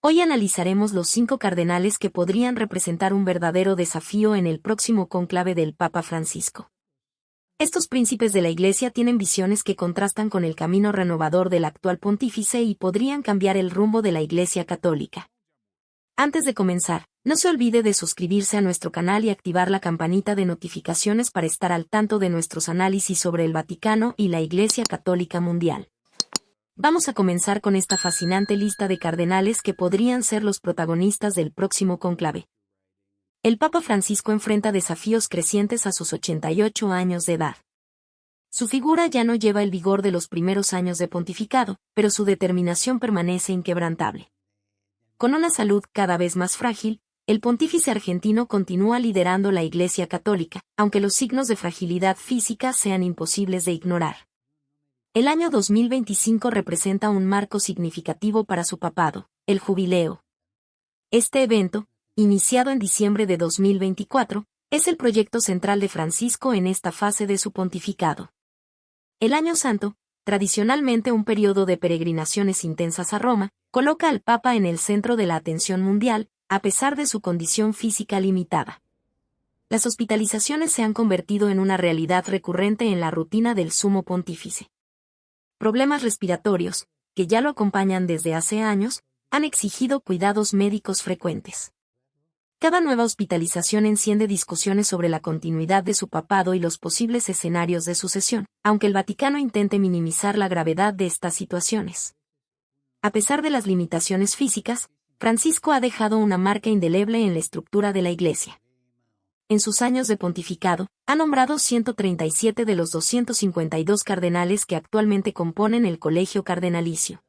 Hoy analizaremos los 5 cardenales que podrían representar un verdadero desafío en el próximo cónclave del Papa Francisco. Estos príncipes de la Iglesia tienen visiones que contrastan con el camino renovador del actual pontífice y podrían cambiar el rumbo de la Iglesia católica. Antes de comenzar, no se olvide de suscribirse a nuestro canal y activar la campanita de notificaciones para estar al tanto de nuestros análisis sobre el Vaticano y la Iglesia Católica Mundial. Vamos a comenzar con esta fascinante lista de cardenales que podrían ser los protagonistas del próximo cónclave. El Papa Francisco enfrenta desafíos crecientes a sus 88 años de edad. Su figura ya no lleva el vigor de los primeros años de pontificado, pero su determinación permanece inquebrantable. Con una salud cada vez más frágil, el pontífice argentino continúa liderando la Iglesia Católica, aunque los signos de fragilidad física sean imposibles de ignorar. El año 2025 representa un marco significativo para su papado, el Jubileo. Este evento, iniciado en diciembre de 2024, es el proyecto central de Francisco en esta fase de su pontificado. El Año Santo, tradicionalmente un periodo de peregrinaciones intensas a Roma, coloca al Papa en el centro de la atención mundial, a pesar de su condición física limitada. Las hospitalizaciones se han convertido en una realidad recurrente en la rutina del Sumo Pontífice. Problemas respiratorios, que ya lo acompañan desde hace años, han exigido cuidados médicos frecuentes. Cada nueva hospitalización enciende discusiones sobre la continuidad de su papado y los posibles escenarios de sucesión, aunque el Vaticano intente minimizar la gravedad de estas situaciones. A pesar de las limitaciones físicas, Francisco ha dejado una marca indeleble en la estructura de la Iglesia. En sus años de pontificado, ha nombrado 137 de los 252 cardenales que actualmente componen el Colegio Cardenalicio.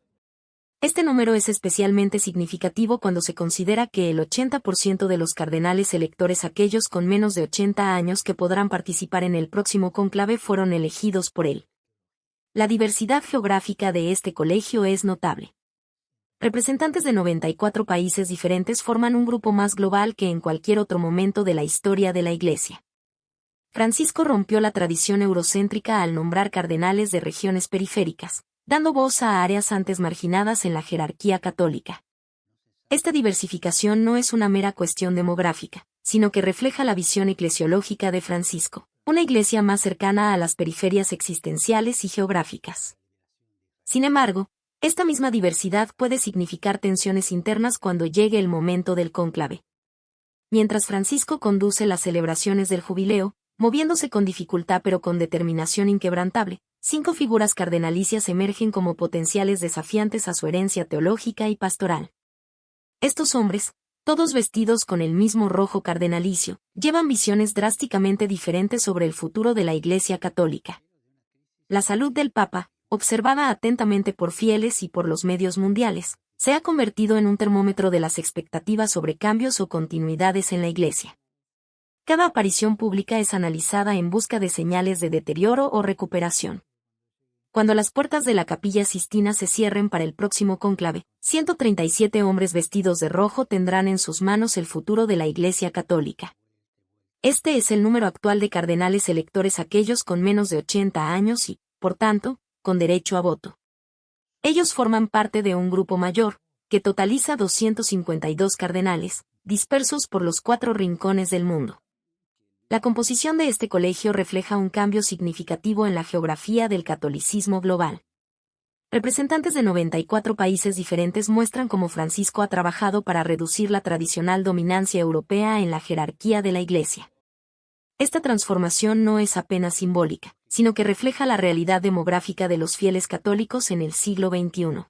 Este número es especialmente significativo cuando se considera que el 80% de los cardenales electores, aquellos con menos de 80 años que podrán participar en el próximo cónclave, fueron elegidos por él. La diversidad geográfica de este colegio es notable. Representantes de 94 países diferentes forman un grupo más global que en cualquier otro momento de la historia de la Iglesia. Francisco rompió la tradición eurocéntrica al nombrar cardenales de regiones periféricas, dando voz a áreas antes marginadas en la jerarquía católica. Esta diversificación no es una mera cuestión demográfica, sino que refleja la visión eclesiológica de Francisco, una iglesia más cercana a las periferias existenciales y geográficas. Sin embargo, esta misma diversidad puede significar tensiones internas cuando llegue el momento del cónclave. Mientras Francisco conduce las celebraciones del Jubileo, moviéndose con dificultad pero con determinación inquebrantable, 5 figuras cardenalicias emergen como potenciales desafiantes a su herencia teológica y pastoral. Estos hombres, todos vestidos con el mismo rojo cardenalicio, llevan visiones drásticamente diferentes sobre el futuro de la Iglesia Católica. La salud del Papa, observada atentamente por fieles y por los medios mundiales, se ha convertido en un termómetro de las expectativas sobre cambios o continuidades en la Iglesia. Cada aparición pública es analizada en busca de señales de deterioro o recuperación. Cuando las puertas de la Capilla Sistina se cierren para el próximo cónclave, 137 hombres vestidos de rojo tendrán en sus manos el futuro de la Iglesia Católica. Este es el número actual de cardenales electores, aquellos con menos de 80 años y, por tanto, con derecho a voto. Ellos forman parte de un grupo mayor, que totaliza 252 cardenales, dispersos por los 4 rincones del mundo. La composición de este colegio refleja un cambio significativo en la geografía del catolicismo global. Representantes de 94 países diferentes muestran cómo Francisco ha trabajado para reducir la tradicional dominancia europea en la jerarquía de la Iglesia. Esta transformación no es apenas simbólica, sino que refleja la realidad demográfica de los fieles católicos en el siglo XXI.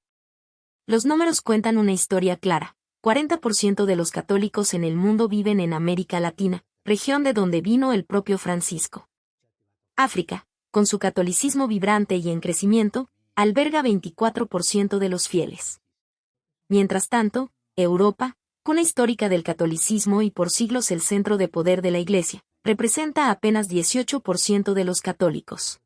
Los números cuentan una historia clara. 40% de los católicos en el mundo viven en América Latina, región de donde vino el propio Francisco. África, con su catolicismo vibrante y en crecimiento, alberga 24% de los fieles. Mientras tanto, Europa, cuna histórica del catolicismo y por siglos el centro de poder de la Iglesia, representa apenas 18% de los católicos.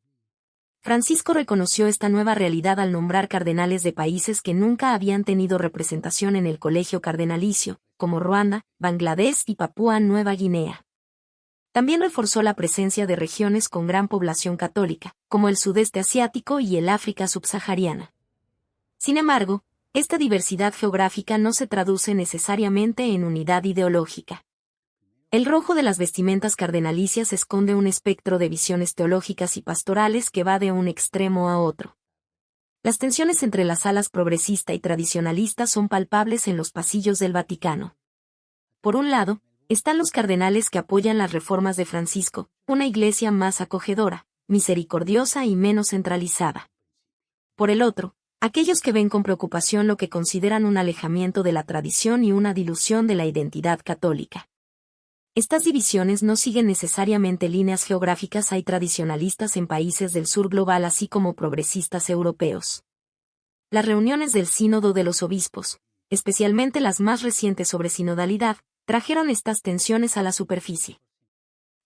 Francisco reconoció esta nueva realidad al nombrar cardenales de países que nunca habían tenido representación en el Colegio Cardenalicio, como Ruanda, Bangladesh y Papúa Nueva Guinea. También reforzó la presencia de regiones con gran población católica, como el sudeste asiático y el África subsahariana. Sin embargo, esta diversidad geográfica no se traduce necesariamente en unidad ideológica. El rojo de las vestimentas cardenalicias esconde un espectro de visiones teológicas y pastorales que va de un extremo a otro. Las tensiones entre las alas progresista y tradicionalista son palpables en los pasillos del Vaticano. Por un lado, están los cardenales que apoyan las reformas de Francisco, una iglesia más acogedora, misericordiosa y menos centralizada. Por el otro, aquellos que ven con preocupación lo que consideran un alejamiento de la tradición y una dilución de la identidad católica. Estas divisiones no siguen necesariamente líneas geográficas. Hay tradicionalistas en países del sur global así como progresistas europeos. Las reuniones del Sínodo de los Obispos, especialmente las más recientes sobre sinodalidad, trajeron estas tensiones a la superficie.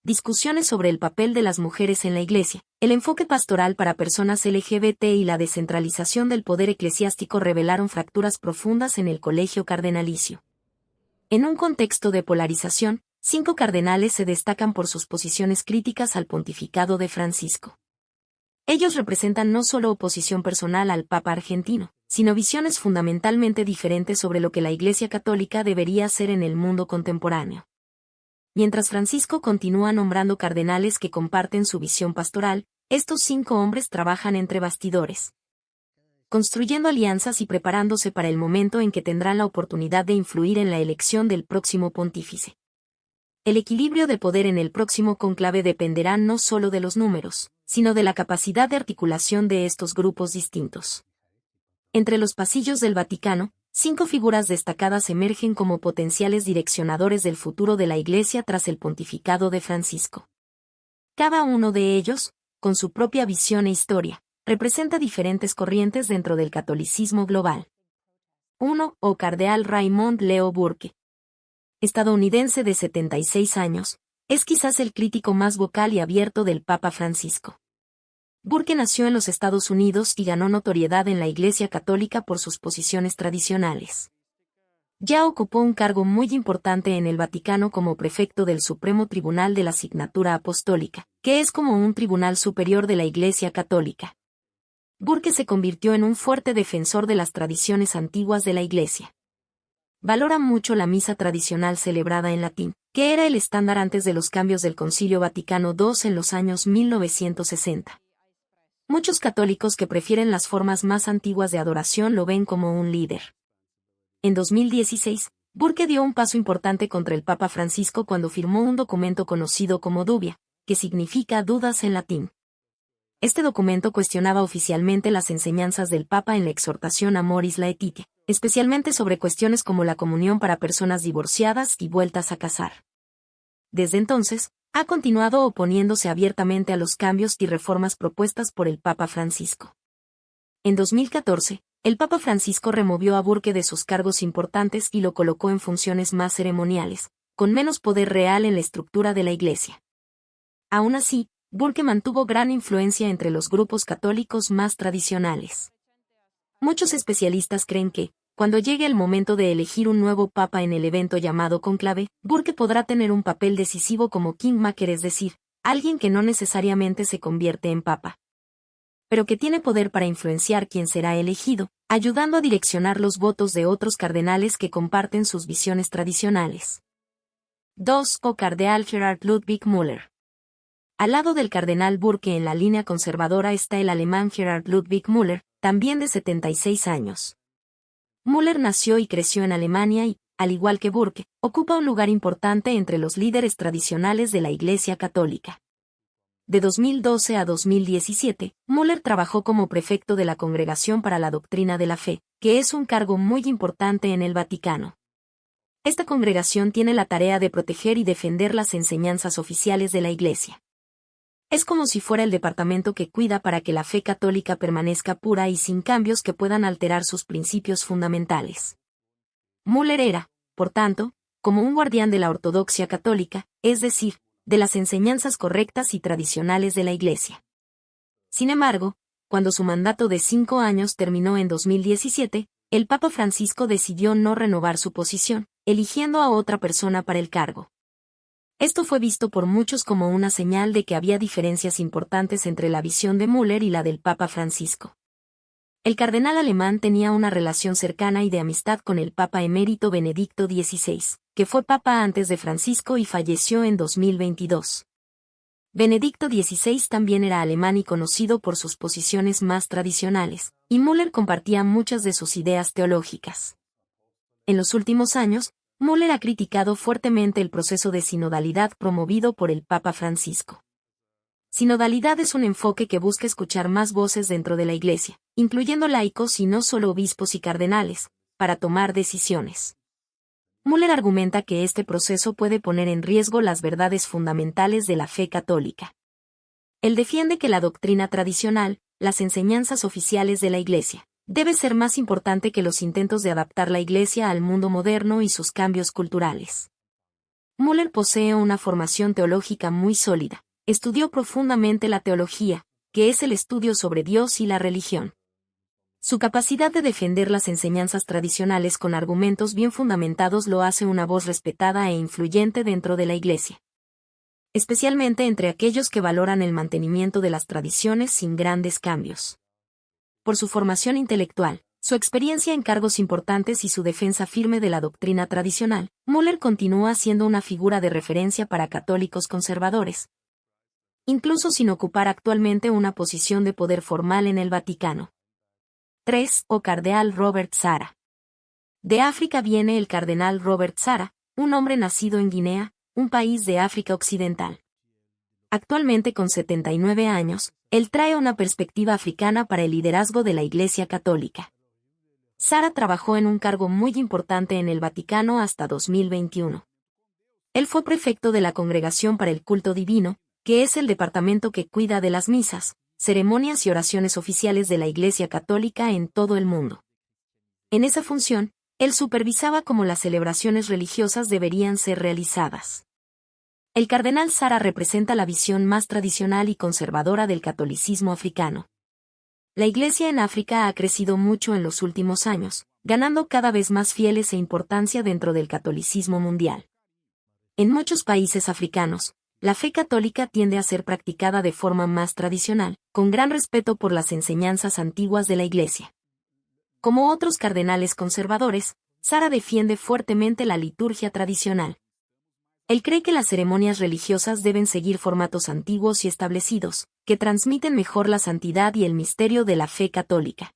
Discusiones sobre el papel de las mujeres en la Iglesia, el enfoque pastoral para personas LGBT y la descentralización del poder eclesiástico revelaron fracturas profundas en el colegio cardenalicio. En un contexto de polarización, 5 cardenales se destacan por sus posiciones críticas al pontificado de Francisco. Ellos representan no solo oposición personal al Papa argentino, sino visiones fundamentalmente diferentes sobre lo que la Iglesia Católica debería ser en el mundo contemporáneo. Mientras Francisco continúa nombrando cardenales que comparten su visión pastoral, estos 5 hombres trabajan entre bastidores, construyendo alianzas y preparándose para el momento en que tendrán la oportunidad de influir en la elección del próximo pontífice. El equilibrio de poder en el próximo cónclave dependerá no solo de los números, sino de la capacidad de articulación de estos grupos distintos. Entre los pasillos del Vaticano, 5 figuras destacadas emergen como potenciales direccionadores del futuro de la Iglesia tras el pontificado de Francisco. Cada uno de ellos, con su propia visión e historia, representa diferentes corrientes dentro del catolicismo global. 1. Cardenal Raymond Leo Burke. Estadounidense de 76 años, es quizás el crítico más vocal y abierto del Papa Francisco. Burke nació en los Estados Unidos y ganó notoriedad en la Iglesia Católica por sus posiciones tradicionales. Ya ocupó un cargo muy importante en el Vaticano como prefecto del Supremo Tribunal de la Signatura Apostólica, que es como un tribunal superior de la Iglesia Católica. Burke se convirtió en un fuerte defensor de las tradiciones antiguas de la Iglesia. Valora mucho la misa tradicional celebrada en latín, que era el estándar antes de los cambios del Concilio Vaticano II en los años 1960. Muchos católicos que prefieren las formas más antiguas de adoración lo ven como un líder. En 2016, Burke dio un paso importante contra el Papa Francisco cuando firmó un documento conocido como Dubia, que significa dudas en latín. Este documento cuestionaba oficialmente las enseñanzas del Papa en la exhortación Amoris Laetitia, especialmente sobre cuestiones como la comunión para personas divorciadas y vueltas a casar. Desde entonces, ha continuado oponiéndose abiertamente a los cambios y reformas propuestas por el Papa Francisco. En 2014, el Papa Francisco removió a Burke de sus cargos importantes y lo colocó en funciones más ceremoniales, con menos poder real en la estructura de la Iglesia. Aún así, Burke mantuvo gran influencia entre los grupos católicos más tradicionales. Muchos especialistas creen que, cuando llegue el momento de elegir un nuevo papa en el evento llamado conclave, Burke podrá tener un papel decisivo como kingmaker, es decir, alguien que no necesariamente se convierte en papa, pero que tiene poder para influenciar quién será elegido, ayudando a direccionar los votos de otros cardenales que comparten sus visiones tradicionales. 2. Cardenal Gerhard Ludwig Müller. Al lado del cardenal Burke en la línea conservadora está el alemán Gerhard Ludwig Müller, también de 76 años. Müller nació y creció en Alemania y, al igual que Burke, ocupa un lugar importante entre los líderes tradicionales de la Iglesia Católica. De 2012 a 2017, Müller trabajó como prefecto de la Congregación para la Doctrina de la Fe, que es un cargo muy importante en el Vaticano. Esta congregación tiene la tarea de proteger y defender las enseñanzas oficiales de la Iglesia. Es como si fuera el departamento que cuida para que la fe católica permanezca pura y sin cambios que puedan alterar sus principios fundamentales. Müller era, por tanto, como un guardián de la ortodoxia católica, es decir, de las enseñanzas correctas y tradicionales de la Iglesia. Sin embargo, cuando su mandato de 5 años terminó en 2017, el Papa Francisco decidió no renovar su posición, eligiendo a otra persona para el cargo. Esto fue visto por muchos como una señal de que había diferencias importantes entre la visión de Müller y la del Papa Francisco. El cardenal alemán tenía una relación cercana y de amistad con el Papa emérito Benedicto XVI, que fue papa antes de Francisco y falleció en 2022. Benedicto XVI también era alemán y conocido por sus posiciones más tradicionales, y Müller compartía muchas de sus ideas teológicas. En los últimos años, Müller ha criticado fuertemente el proceso de sinodalidad promovido por el Papa Francisco. Sinodalidad es un enfoque que busca escuchar más voces dentro de la Iglesia, incluyendo laicos y no solo obispos y cardenales, para tomar decisiones. Müller argumenta que este proceso puede poner en riesgo las verdades fundamentales de la fe católica. Él defiende que la doctrina tradicional, las enseñanzas oficiales de la Iglesia, debe ser más importante que los intentos de adaptar la Iglesia al mundo moderno y sus cambios culturales. Müller posee una formación teológica muy sólida, estudió profundamente la teología, que es el estudio sobre Dios y la religión. Su capacidad de defender las enseñanzas tradicionales con argumentos bien fundamentados lo hace una voz respetada e influyente dentro de la Iglesia, especialmente entre aquellos que valoran el mantenimiento de las tradiciones sin grandes cambios. Por su formación intelectual, su experiencia en cargos importantes y su defensa firme de la doctrina tradicional, Müller continúa siendo una figura de referencia para católicos conservadores, incluso sin ocupar actualmente una posición de poder formal en el Vaticano. 3. Cardenal Robert Sarah. De África viene el cardenal Robert Sarah, un hombre nacido en Guinea, un país de África Occidental. Actualmente con 79 años, él trae una perspectiva africana para el liderazgo de la Iglesia Católica. Sarah trabajó en un cargo muy importante en el Vaticano hasta 2021. Él fue prefecto de la Congregación para el Culto Divino, que es el departamento que cuida de las misas, ceremonias y oraciones oficiales de la Iglesia Católica en todo el mundo. En esa función, él supervisaba cómo las celebraciones religiosas deberían ser realizadas. El cardenal Sarah representa la visión más tradicional y conservadora del catolicismo africano. La Iglesia en África ha crecido mucho en los últimos años, ganando cada vez más fieles e importancia dentro del catolicismo mundial. En muchos países africanos, la fe católica tiende a ser practicada de forma más tradicional, con gran respeto por las enseñanzas antiguas de la Iglesia. Como otros cardenales conservadores, Sarah defiende fuertemente la liturgia tradicional. Él cree que las ceremonias religiosas deben seguir formatos antiguos y establecidos, que transmiten mejor la santidad y el misterio de la fe católica.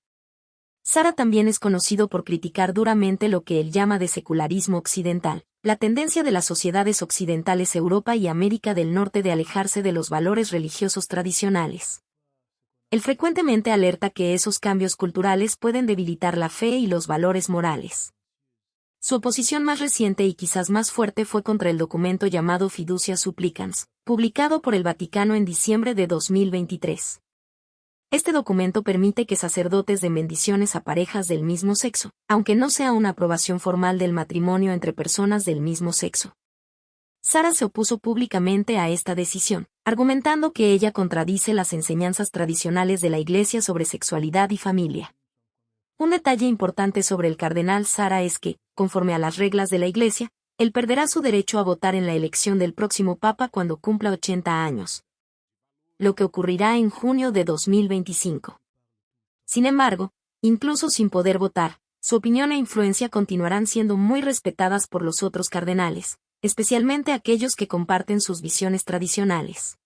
Sarah también es conocido por criticar duramente lo que él llama de secularismo occidental, la tendencia de las sociedades occidentales Europa y América del Norte de alejarse de los valores religiosos tradicionales. Él frecuentemente alerta que esos cambios culturales pueden debilitar la fe y los valores morales. Su oposición más reciente y quizás más fuerte fue contra el documento llamado Fiducia Supplicans, publicado por el Vaticano en diciembre de 2023. Este documento permite que sacerdotes den bendiciones a parejas del mismo sexo, aunque no sea una aprobación formal del matrimonio entre personas del mismo sexo. Sarah se opuso públicamente a esta decisión, argumentando que ella contradice las enseñanzas tradicionales de la Iglesia sobre sexualidad y familia. Un detalle importante sobre el cardenal Sarah es que, conforme a las reglas de la Iglesia, él perderá su derecho a votar en la elección del próximo Papa cuando cumpla 80 años. Lo que ocurrirá en junio de 2025. Sin embargo, incluso sin poder votar, su opinión e influencia continuarán siendo muy respetadas por los otros cardenales, especialmente aquellos que comparten sus visiones tradicionales.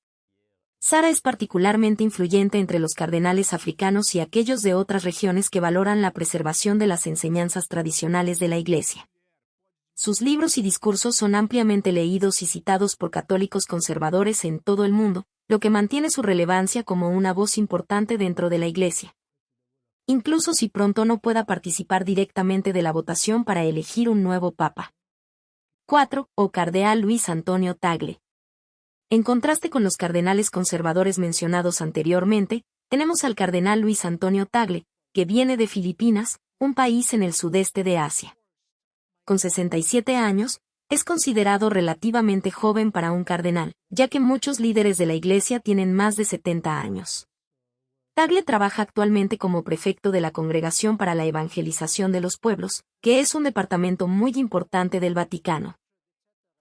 Sarah es particularmente influyente entre los cardenales africanos y aquellos de otras regiones que valoran la preservación de las enseñanzas tradicionales de la Iglesia. Sus libros y discursos son ampliamente leídos y citados por católicos conservadores en todo el mundo, lo que mantiene su relevancia como una voz importante dentro de la Iglesia. Incluso si pronto no pueda participar directamente de la votación para elegir un nuevo Papa. 4. Cardenal Luis Antonio Tagle. En contraste con los cardenales conservadores mencionados anteriormente, tenemos al cardenal Luis Antonio Tagle, que viene de Filipinas, un país en el sudeste de Asia. Con 67 años, es considerado relativamente joven para un cardenal, ya que muchos líderes de la Iglesia tienen más de 70 años. Tagle trabaja actualmente como prefecto de la Congregación para la Evangelización de los Pueblos, que es un departamento muy importante del Vaticano.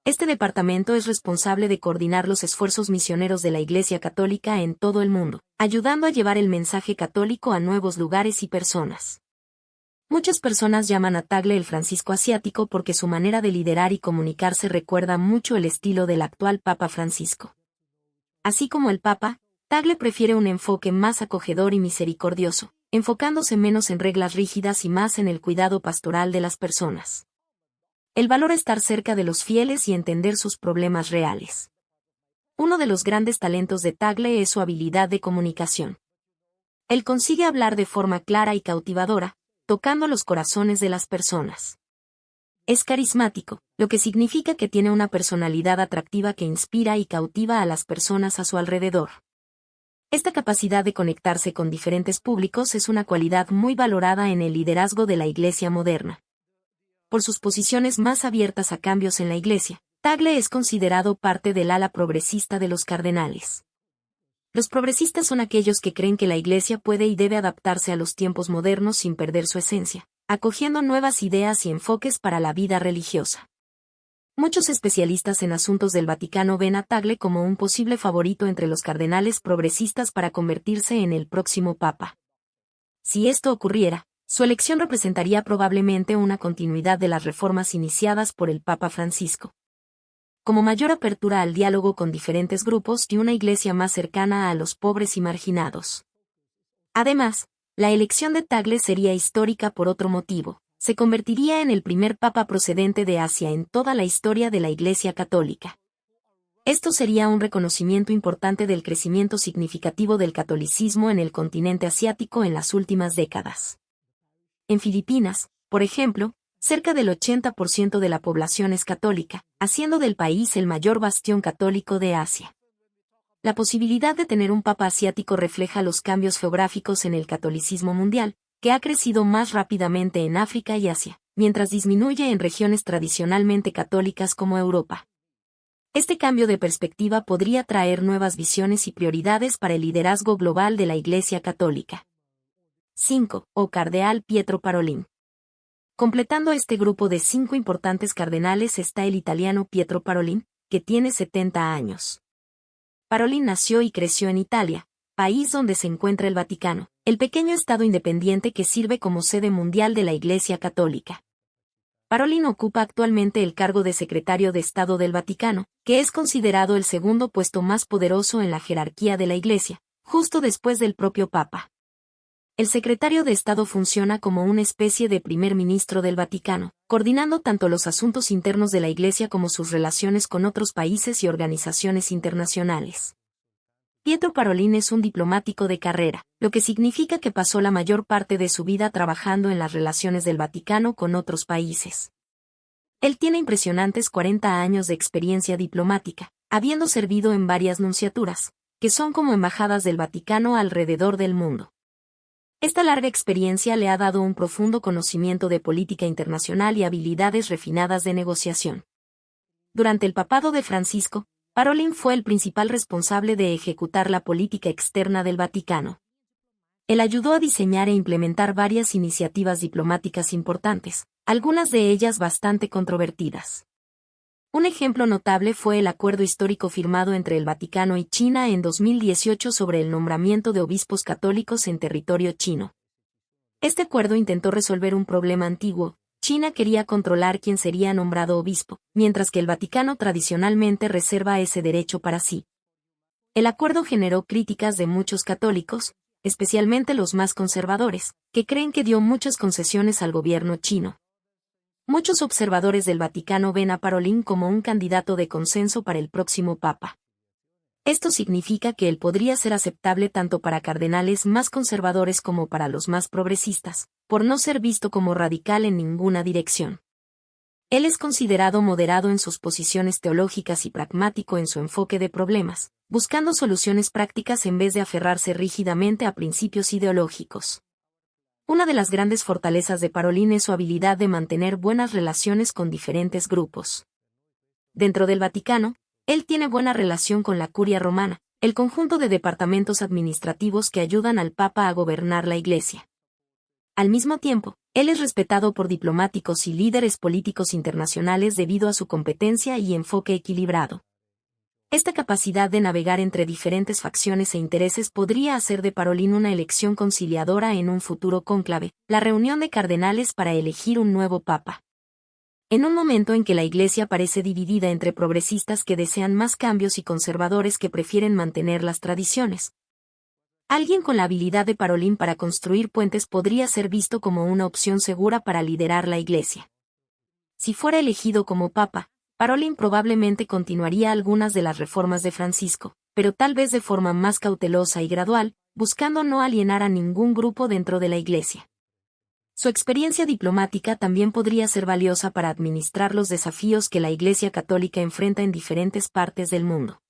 Este departamento es responsable de coordinar los esfuerzos misioneros de la Iglesia Católica en todo el mundo, ayudando a llevar el mensaje católico a nuevos lugares y personas. Muchas personas llaman a Tagle el Francisco asiático porque su manera de liderar y comunicarse recuerda mucho el estilo del actual Papa Francisco. Así como el Papa, Tagle prefiere un enfoque más acogedor y misericordioso, enfocándose menos en reglas rígidas y más en el cuidado pastoral de las personas. Él valora estar cerca de los fieles y entender sus problemas reales. Uno de los grandes talentos de Tagle es su habilidad de comunicación. Él consigue hablar de forma clara y cautivadora, tocando los corazones de las personas. Es carismático, lo que significa que tiene una personalidad atractiva que inspira y cautiva a las personas a su alrededor. Esta capacidad de conectarse con diferentes públicos es una cualidad muy valorada en el liderazgo de la Iglesia moderna. Por sus posiciones más abiertas a cambios en la Iglesia, Tagle es considerado parte del ala progresista de los cardenales. Los progresistas son aquellos que creen que la Iglesia puede y debe adaptarse a los tiempos modernos sin perder su esencia, acogiendo nuevas ideas y enfoques para la vida religiosa. Muchos especialistas en asuntos del Vaticano ven a Tagle como un posible favorito entre los cardenales progresistas para convertirse en el próximo Papa. Si esto ocurriera, su elección representaría probablemente una continuidad de las reformas iniciadas por el Papa Francisco, como mayor apertura al diálogo con diferentes grupos y una iglesia más cercana a los pobres y marginados. Además, la elección de Tagle sería histórica por otro motivo: se convertiría en el primer papa procedente de Asia en toda la historia de la Iglesia Católica. Esto sería un reconocimiento importante del crecimiento significativo del catolicismo en el continente asiático en las últimas décadas. En Filipinas, por ejemplo, cerca del 80% de la población es católica, haciendo del país el mayor bastión católico de Asia. La posibilidad de tener un papa asiático refleja los cambios geográficos en el catolicismo mundial, que ha crecido más rápidamente en África y Asia, mientras disminuye en regiones tradicionalmente católicas como Europa. Este cambio de perspectiva podría traer nuevas visiones y prioridades para el liderazgo global de la Iglesia Católica. 5. Cardeal Pietro Parolin. Completando este grupo de 5 importantes cardenales está el italiano Pietro Parolin, que tiene 70 años. Parolin nació y creció en Italia, país donde se encuentra el Vaticano, el pequeño estado independiente que sirve como sede mundial de la Iglesia Católica. Parolin ocupa actualmente el cargo de secretario de Estado del Vaticano, que es considerado el segundo puesto más poderoso en la jerarquía de la Iglesia, justo después del propio Papa. El secretario de Estado funciona como una especie de primer ministro del Vaticano, coordinando tanto los asuntos internos de la Iglesia como sus relaciones con otros países y organizaciones internacionales. Pietro Parolin es un diplomático de carrera, lo que significa que pasó la mayor parte de su vida trabajando en las relaciones del Vaticano con otros países. Él tiene impresionantes 40 años de experiencia diplomática, habiendo servido en varias nunciaturas, que son como embajadas del Vaticano alrededor del mundo. Esta larga experiencia le ha dado un profundo conocimiento de política internacional y habilidades refinadas de negociación. Durante el papado de Francisco, Parolin fue el principal responsable de ejecutar la política externa del Vaticano. Él ayudó a diseñar e implementar varias iniciativas diplomáticas importantes, algunas de ellas bastante controvertidas. Un ejemplo notable fue el acuerdo histórico firmado entre el Vaticano y China en 2018 sobre el nombramiento de obispos católicos en territorio chino. Este acuerdo intentó resolver un problema antiguo. China quería controlar quién sería nombrado obispo, mientras que el Vaticano tradicionalmente reserva ese derecho para sí. El acuerdo generó críticas de muchos católicos, especialmente los más conservadores, que creen que dio muchas concesiones al gobierno chino. Muchos observadores del Vaticano ven a Parolin como un candidato de consenso para el próximo Papa. Esto significa que él podría ser aceptable tanto para cardenales más conservadores como para los más progresistas, por no ser visto como radical en ninguna dirección. Él es considerado moderado en sus posiciones teológicas y pragmático en su enfoque de problemas, buscando soluciones prácticas en vez de aferrarse rígidamente a principios ideológicos. Una de las grandes fortalezas de Parolin es su habilidad de mantener buenas relaciones con diferentes grupos. Dentro del Vaticano, él tiene buena relación con la Curia Romana, el conjunto de departamentos administrativos que ayudan al Papa a gobernar la Iglesia. Al mismo tiempo, Él es respetado por diplomáticos y líderes políticos internacionales debido a su competencia y enfoque equilibrado. Esta capacidad de navegar entre diferentes facciones e intereses podría hacer de Parolin una elección conciliadora en un futuro cónclave, la reunión de cardenales para elegir un nuevo papa. En un momento en que la Iglesia parece dividida entre progresistas que desean más cambios y conservadores que prefieren mantener las tradiciones, alguien con la habilidad de Parolin para construir puentes podría ser visto como una opción segura para liderar la Iglesia. Si fuera elegido como papa, Parolin probablemente continuaría algunas de las reformas de Francisco, pero tal vez de forma más cautelosa y gradual, buscando no alienar a ningún grupo dentro de la Iglesia. Su experiencia diplomática también podría ser valiosa para administrar los desafíos que la Iglesia Católica enfrenta en diferentes partes del mundo.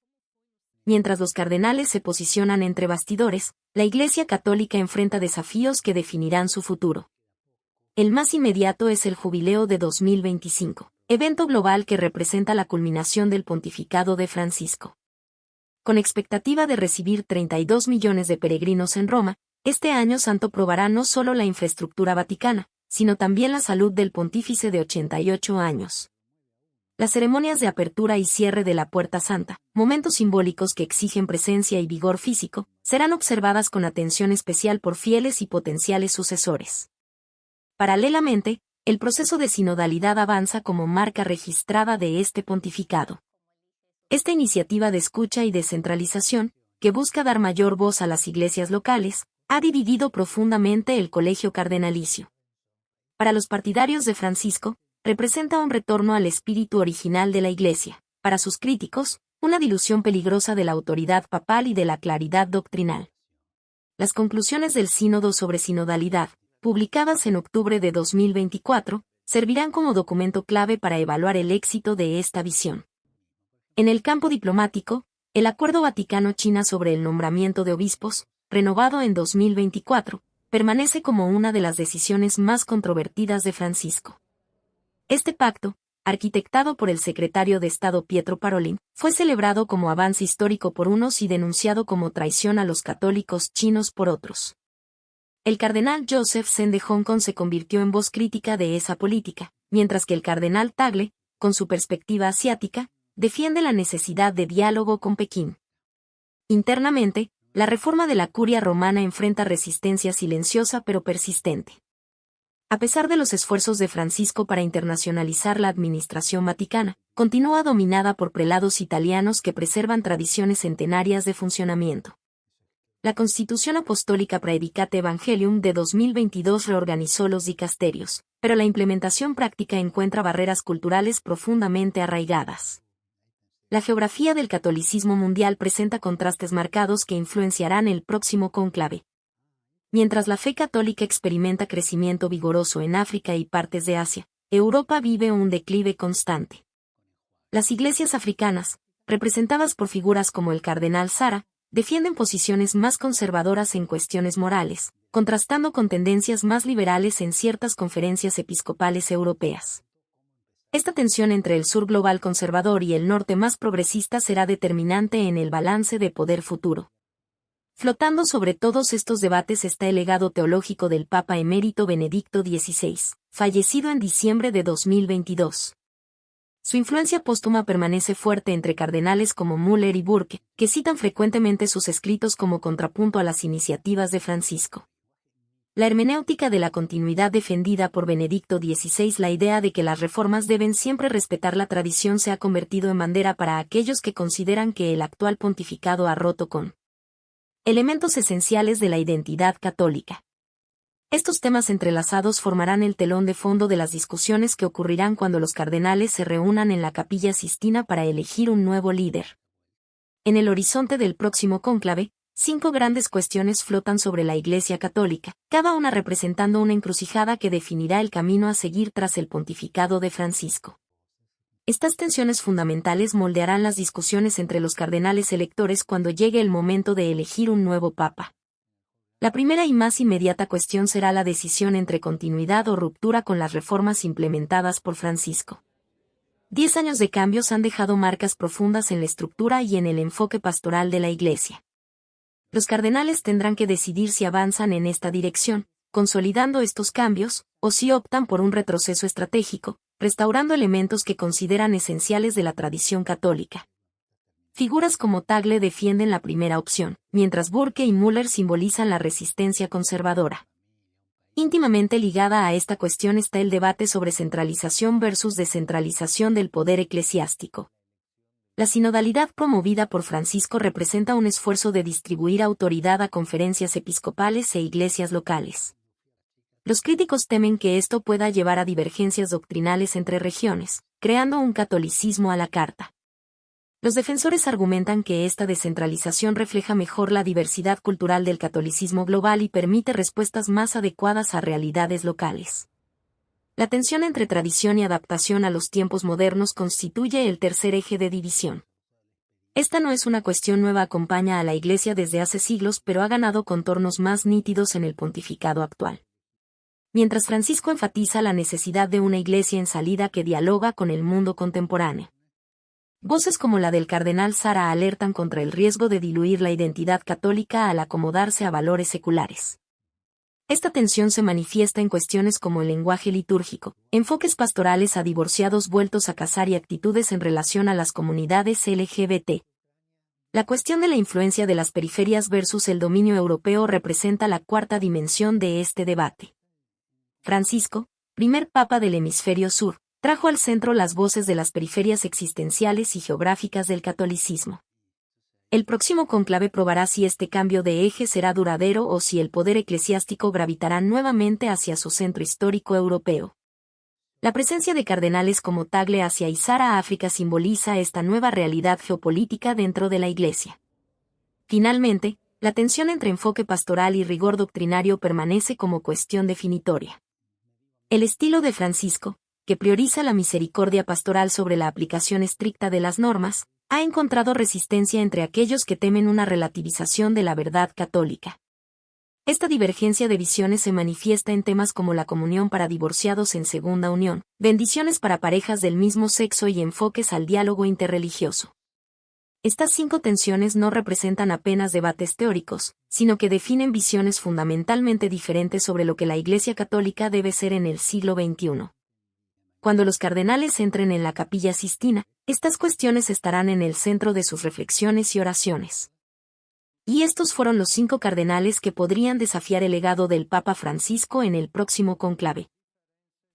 Mientras los cardenales se posicionan entre bastidores, la Iglesia Católica enfrenta desafíos que definirán su futuro. El más inmediato es el Jubileo de 2025, evento global que representa la culminación del pontificado de Francisco. Con expectativa de recibir 32 millones de peregrinos en Roma, este año santo probará no solo la infraestructura vaticana, sino también la salud del pontífice de 88 años. Las ceremonias de apertura y cierre de la Puerta Santa, momentos simbólicos que exigen presencia y vigor físico, serán observadas con atención especial por fieles y potenciales sucesores. Paralelamente, el proceso de sinodalidad avanza como marca registrada de este pontificado. Esta iniciativa de escucha y descentralización, que busca dar mayor voz a las iglesias locales, ha dividido profundamente el colegio cardenalicio. Para los partidarios de Francisco, representa un retorno al espíritu original de la Iglesia; para sus críticos, una dilución peligrosa de la autoridad papal y de la claridad doctrinal. Las conclusiones del Sínodo sobre sinodalidad, publicadas en octubre de 2024, servirán como documento clave para evaluar el éxito de esta visión. En el campo diplomático, el Acuerdo Vaticano-China sobre el nombramiento de obispos, renovado en 2024, permanece como una de las decisiones más controvertidas de Francisco. Este pacto, arquitectado por el secretario de Estado Pietro Parolin, fue celebrado como avance histórico por unos y denunciado como traición a los católicos chinos por otros. El cardenal Joseph Zen de Hong Kong se convirtió en voz crítica de esa política, mientras que el cardenal Tagle, con su perspectiva asiática, defiende la necesidad de diálogo con Pekín. Internamente, la reforma de la curia romana enfrenta resistencia silenciosa pero persistente. A pesar de los esfuerzos de Francisco para internacionalizar la administración vaticana, continúa dominada por prelados italianos que preservan tradiciones centenarias de funcionamiento. La Constitución Apostólica Praedicate Evangelium de 2022 reorganizó los dicasterios, pero la implementación práctica encuentra barreras culturales profundamente arraigadas. La geografía del catolicismo mundial presenta contrastes marcados que influenciarán el próximo cónclave. Mientras la fe católica experimenta crecimiento vigoroso en África y partes de Asia, Europa vive un declive constante. Las iglesias africanas, representadas por figuras como el cardenal Sara, defienden posiciones más conservadoras en cuestiones morales, contrastando con tendencias más liberales en ciertas conferencias episcopales europeas. Esta tensión entre el sur global conservador y el norte más progresista será determinante en el balance de poder futuro. Flotando sobre todos estos debates está el legado teológico del Papa emérito Benedicto XVI, fallecido en diciembre de 2022. Su influencia póstuma permanece fuerte entre cardenales como Müller y Burke, que citan frecuentemente sus escritos como contrapunto a las iniciativas de Francisco. La hermenéutica de la continuidad defendida por Benedicto XVI, la idea de que las reformas deben siempre respetar la tradición, se ha convertido en bandera para aquellos que consideran que el actual pontificado ha roto con elementos esenciales de la identidad católica. Estos temas entrelazados formarán el telón de fondo de las discusiones que ocurrirán cuando los cardenales se reúnan en la Capilla Sistina para elegir un nuevo líder. En el horizonte del próximo cónclave, 5 grandes cuestiones flotan sobre la Iglesia Católica, cada una representando una encrucijada que definirá el camino a seguir tras el pontificado de Francisco. Estas tensiones fundamentales moldearán las discusiones entre los cardenales electores cuando llegue el momento de elegir un nuevo papa. La primera y más inmediata cuestión será la decisión entre continuidad o ruptura con las reformas implementadas por Francisco. 10 años de cambios han dejado marcas profundas en la estructura y en el enfoque pastoral de la Iglesia. Los cardenales tendrán que decidir si avanzan en esta dirección, consolidando estos cambios, o si optan por un retroceso estratégico, restaurando elementos que consideran esenciales de la tradición católica. Figuras como Tagle defienden la primera opción, mientras Burke y Müller simbolizan la resistencia conservadora. Íntimamente ligada a esta cuestión está el debate sobre centralización versus descentralización del poder eclesiástico. La sinodalidad promovida por Francisco representa un esfuerzo de distribuir autoridad a conferencias episcopales e iglesias locales. Los críticos temen que esto pueda llevar a divergencias doctrinales entre regiones, creando un catolicismo a la carta. Los defensores argumentan que esta descentralización refleja mejor la diversidad cultural del catolicismo global y permite respuestas más adecuadas a realidades locales. La tensión entre tradición y adaptación a los tiempos modernos constituye el tercer eje de división. Esta no es una cuestión nueva, acompaña a la Iglesia desde hace siglos, pero ha ganado contornos más nítidos en el pontificado actual. Mientras Francisco enfatiza la necesidad de una Iglesia en salida que dialoga con el mundo contemporáneo. Voces como la del cardenal Sara alertan contra el riesgo de diluir la identidad católica al acomodarse a valores seculares. Esta tensión se manifiesta en cuestiones como el lenguaje litúrgico, enfoques pastorales a divorciados vueltos a casar y actitudes en relación a las comunidades LGBT. La cuestión de la influencia de las periferias versus el dominio europeo representa la cuarta dimensión de este debate. Francisco, primer papa del hemisferio sur, trajo al centro las voces de las periferias existenciales y geográficas del catolicismo. El próximo cónclave probará si este cambio de eje será duradero o si el poder eclesiástico gravitará nuevamente hacia su centro histórico europeo. La presencia de cardenales como Tagle hacia Sara África simboliza esta nueva realidad geopolítica dentro de la Iglesia. Finalmente, la tensión entre enfoque pastoral y rigor doctrinario permanece como cuestión definitoria. El estilo de Francisco, que prioriza la misericordia pastoral sobre la aplicación estricta de las normas, ha encontrado resistencia entre aquellos que temen una relativización de la verdad católica. Esta divergencia de visiones se manifiesta en temas como la comunión para divorciados en segunda unión, bendiciones para parejas del mismo sexo y enfoques al diálogo interreligioso. Estas 5 tensiones no representan apenas debates teóricos, sino que definen visiones fundamentalmente diferentes sobre lo que la Iglesia católica debe ser en el siglo XXI. Cuando los cardenales entren en la Capilla Sistina, estas cuestiones estarán en el centro de sus reflexiones y oraciones. Y estos fueron los 5 cardenales que podrían desafiar el legado del Papa Francisco en el próximo cónclave.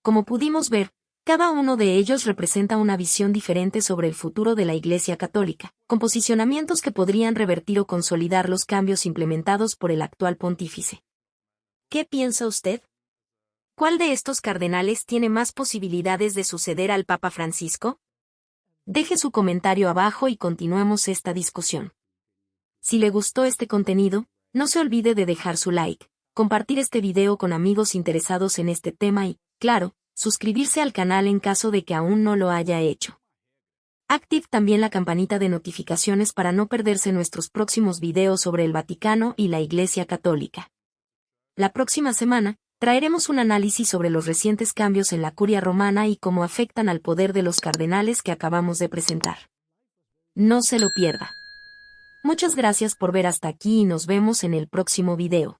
Como pudimos ver, cada uno de ellos representa una visión diferente sobre el futuro de la Iglesia católica, con posicionamientos que podrían revertir o consolidar los cambios implementados por el actual pontífice. ¿Qué piensa usted? ¿Cuál de estos cardenales tiene más posibilidades de suceder al Papa Francisco? Deje su comentario abajo y continuemos esta discusión. Si le gustó este contenido, no se olvide de dejar su like, compartir este video con amigos interesados en este tema y, claro, suscribirse al canal en caso de que aún no lo haya hecho. Active también la campanita de notificaciones para no perderse nuestros próximos videos sobre el Vaticano y la Iglesia Católica. La próxima semana, traeremos un análisis sobre los recientes cambios en la Curia Romana y cómo afectan al poder de los cardenales que acabamos de presentar. No se lo pierda. Muchas gracias por ver hasta aquí y nos vemos en el próximo video.